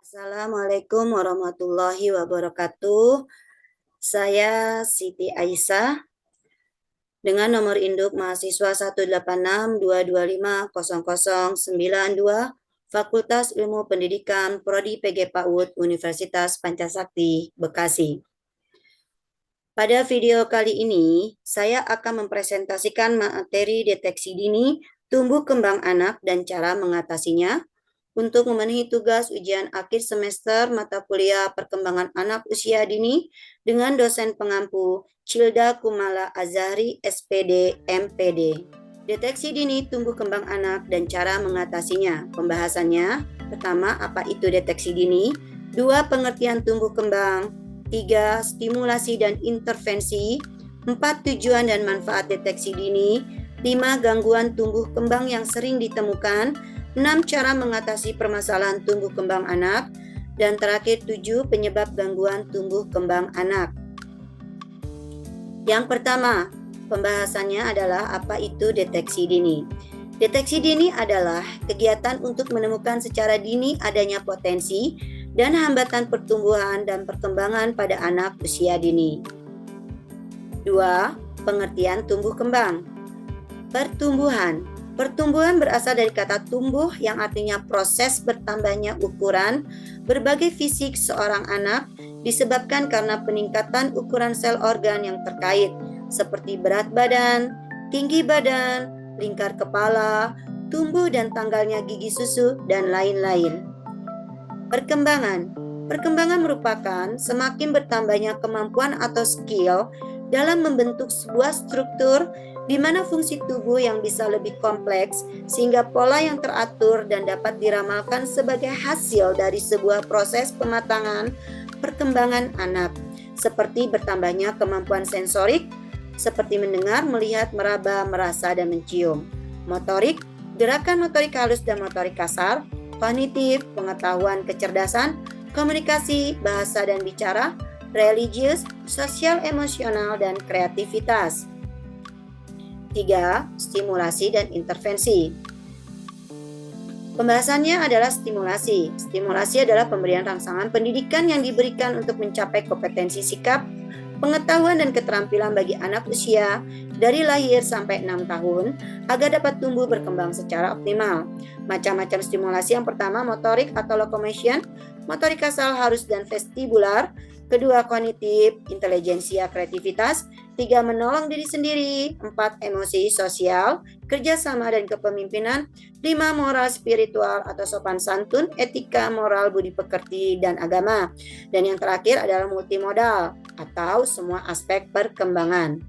Assalamualaikum warahmatullahi wabarakatuh. Saya Siti Aisyah dengan nomor induk mahasiswa 18622500092 Fakultas Ilmu Pendidikan Prodi PG PAUD Universitas Pancasakti, Bekasi. Pada video kali ini, saya akan mempresentasikan materi deteksi dini tumbuh kembang anak dan cara mengatasinya untuk memenuhi tugas ujian akhir semester mata kuliah perkembangan anak usia dini dengan dosen pengampu Cilda Kumala Azhari, SPD, MPD. Deteksi dini tumbuh kembang anak dan cara mengatasinya. Pembahasannya, pertama, apa itu deteksi dini? 2. Pengertian tumbuh kembang. 3. Stimulasi dan intervensi. 4. Tujuan dan manfaat deteksi dini. 5. Gangguan tumbuh kembang yang sering ditemukan. 6. Cara mengatasi permasalahan tumbuh kembang anak. Dan terakhir 7. Penyebab gangguan tumbuh kembang anak. Yang pertama, pembahasannya adalah apa itu deteksi dini. Deteksi dini adalah kegiatan untuk menemukan secara dini adanya potensi dan hambatan pertumbuhan dan perkembangan pada anak usia dini. 2. Pengertian tumbuh kembang. Pertumbuhan. Pertumbuhan berasal dari kata tumbuh yang artinya proses bertambahnya ukuran berbagai fisik seorang anak disebabkan karena peningkatan ukuran sel organ yang terkait seperti berat badan, tinggi badan, lingkar kepala, tumbuh dan tanggalnya gigi susu, dan lain-lain. Perkembangan. Perkembangan merupakan semakin bertambahnya kemampuan atau skill dalam membentuk sebuah struktur di mana fungsi tubuh yang bisa lebih kompleks sehingga pola yang teratur dan dapat diramalkan sebagai hasil dari sebuah proses pematangan perkembangan anak, seperti bertambahnya kemampuan sensorik seperti mendengar, melihat, meraba, merasa, dan mencium. Motorik, gerakan motorik halus dan motorik kasar. Kognitif, pengetahuan, kecerdasan, komunikasi, bahasa dan bicara, religius, sosial emosional, dan kreativitas. 3. Stimulasi dan intervensi. Pembahasannya adalah stimulasi. Stimulasi adalah pemberian rangsangan pendidikan yang diberikan untuk mencapai kompetensi sikap, pengetahuan dan keterampilan bagi anak usia dari lahir sampai 6 tahun agar dapat tumbuh berkembang secara optimal. Macam-macam stimulasi. Yang pertama, motorik atau locomotion, motorik kasar, halus dan vestibular. Kedua, kognitif, intelijensia, kreativitas. 3. Menolong diri sendiri. 4. Emosi, sosial, kerjasama dan kepemimpinan. 5. Moral, spiritual atau sopan santun, etika, moral, budi pekerti, dan agama. Dan yang terakhir adalah multimodal atau semua aspek perkembangan.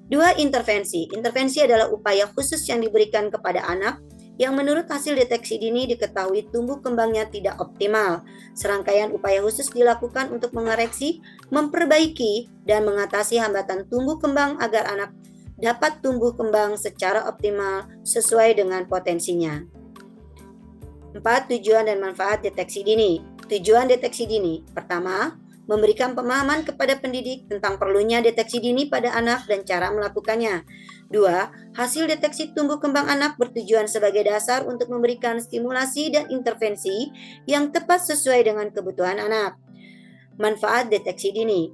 2. Intervensi. Intervensi adalah upaya khusus yang diberikan kepada anak yang menurut hasil deteksi dini diketahui tumbuh kembangnya tidak optimal. Serangkaian upaya khusus dilakukan untuk mengoreksi, memperbaiki, dan mengatasi hambatan tumbuh kembang agar anak dapat tumbuh kembang secara optimal sesuai dengan potensinya. 4. Tujuan dan manfaat deteksi dini. Tujuan deteksi dini. Pertama, memberikan pemahaman kepada pendidik tentang perlunya deteksi dini pada anak dan cara melakukannya. 2. Hasil deteksi tumbuh kembang anak bertujuan sebagai dasar untuk memberikan stimulasi dan intervensi yang tepat sesuai dengan kebutuhan anak. Manfaat deteksi dini.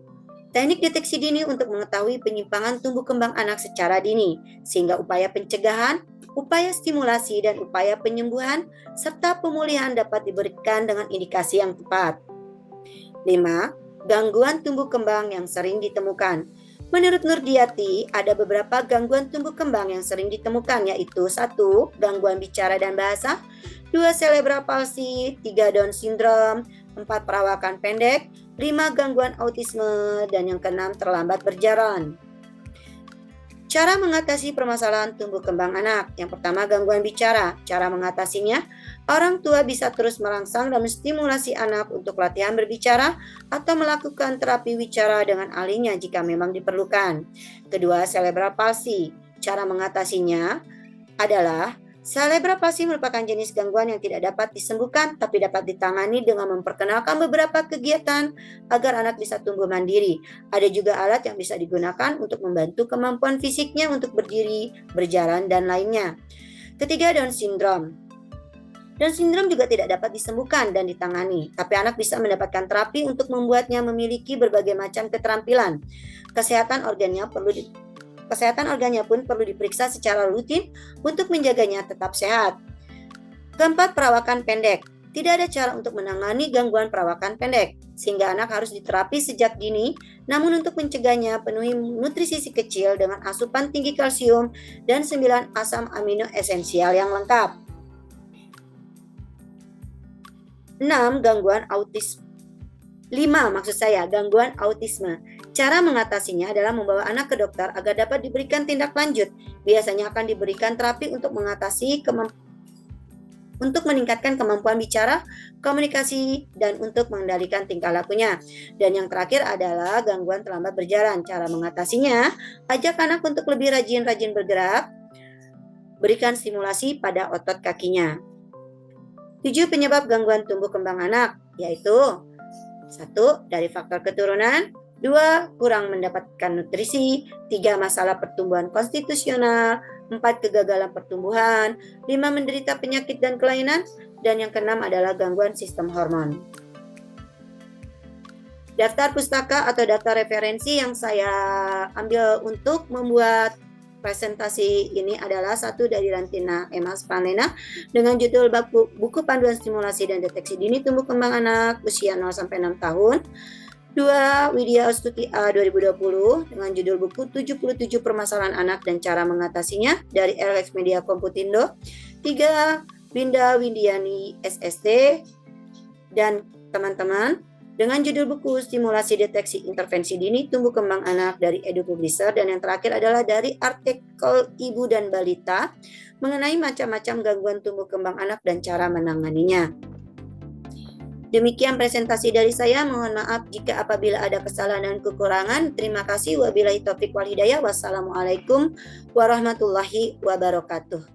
Teknik deteksi dini untuk mengetahui penyimpangan tumbuh kembang anak secara dini, sehingga upaya pencegahan, upaya stimulasi, dan upaya penyembuhan serta pemulihan dapat diberikan dengan indikasi yang tepat. 5. Gangguan tumbuh kembang yang sering ditemukan. Menurut Nurdiati, ada beberapa gangguan tumbuh kembang yang sering ditemukan, yaitu 1. Gangguan bicara dan bahasa, 2. Cerebral palsy, 3. Down syndrome, 4. Perawakan pendek, 5. Gangguan autisme, dan yang ke-6 terlambat berjalan. Cara mengatasi permasalahan tumbuh kembang anak. Yang pertama, gangguan bicara. Cara mengatasinya, orang tua bisa terus merangsang dan menstimulasi anak untuk latihan berbicara atau melakukan terapi wicara dengan ahlinya jika memang diperlukan. Kedua, cerebral palsy. Cara mengatasinya adalah cerebral palsy merupakan jenis gangguan yang tidak dapat disembuhkan tapi dapat ditangani dengan memperkenalkan beberapa kegiatan agar anak bisa tumbuh mandiri. Ada juga alat yang bisa digunakan untuk membantu kemampuan fisiknya untuk berdiri, berjalan, dan lainnya. Ketiga, Down syndrome. Dan sindrom juga tidak dapat disembuhkan dan ditangani, tapi anak bisa mendapatkan terapi untuk membuatnya memiliki berbagai macam keterampilan. Kesehatan organnya pun perlu diperiksa secara rutin untuk menjaganya tetap sehat. Keempat, perawakan pendek. Tidak ada cara untuk menangani gangguan perawakan pendek, sehingga anak harus diterapi sejak dini. Namun untuk mencegahnya, penuhi nutrisi si kecil dengan asupan tinggi kalsium dan 9 asam amino esensial yang lengkap. 6. Gangguan autisme. 5. Gangguan autisme. Cara mengatasinya adalah membawa anak ke dokter agar dapat diberikan tindak lanjut. Biasanya akan diberikan terapi untuk meningkatkan kemampuan bicara, komunikasi, dan untuk mengendalikan tingkah lakunya. Dan yang terakhir adalah gangguan terlambat berjalan. Cara mengatasinya, ajak anak untuk lebih rajin bergerak, berikan stimulasi pada otot kakinya. 7 penyebab gangguan tumbuh kembang anak, yaitu 1. Dari faktor keturunan, 2. Kurang mendapatkan nutrisi, 3. Masalah pertumbuhan konstitusional, 4. Kegagalan pertumbuhan, 5. Menderita penyakit dan kelainan, dan yang keenam adalah gangguan sistem hormon. Daftar pustaka atau daftar referensi yang saya ambil untuk membuat presentasi ini adalah 1 dari Rantina Emma Spalena dengan judul buku panduan stimulasi dan deteksi dini tumbuh kembang anak usia 0-6 tahun. 2. Widya Astuti A 2020 dengan judul buku 77 permasalahan anak dan cara mengatasinya dari LX Media Komputindo. 3. Winda Windiani SST dan teman-teman dengan judul buku Stimulasi Deteksi Intervensi Dini Tumbuh Kembang Anak dari Edu Publisher, dan yang terakhir adalah dari artikel Ibu dan Balita mengenai macam-macam gangguan tumbuh kembang anak dan cara menanganinya. Demikian presentasi dari saya. Mohon maaf jika apabila ada kesalahan dan kekurangan. Terima kasih. Wabillahi taufiq wal hidayah. Wassalamualaikum warahmatullahi wabarakatuh.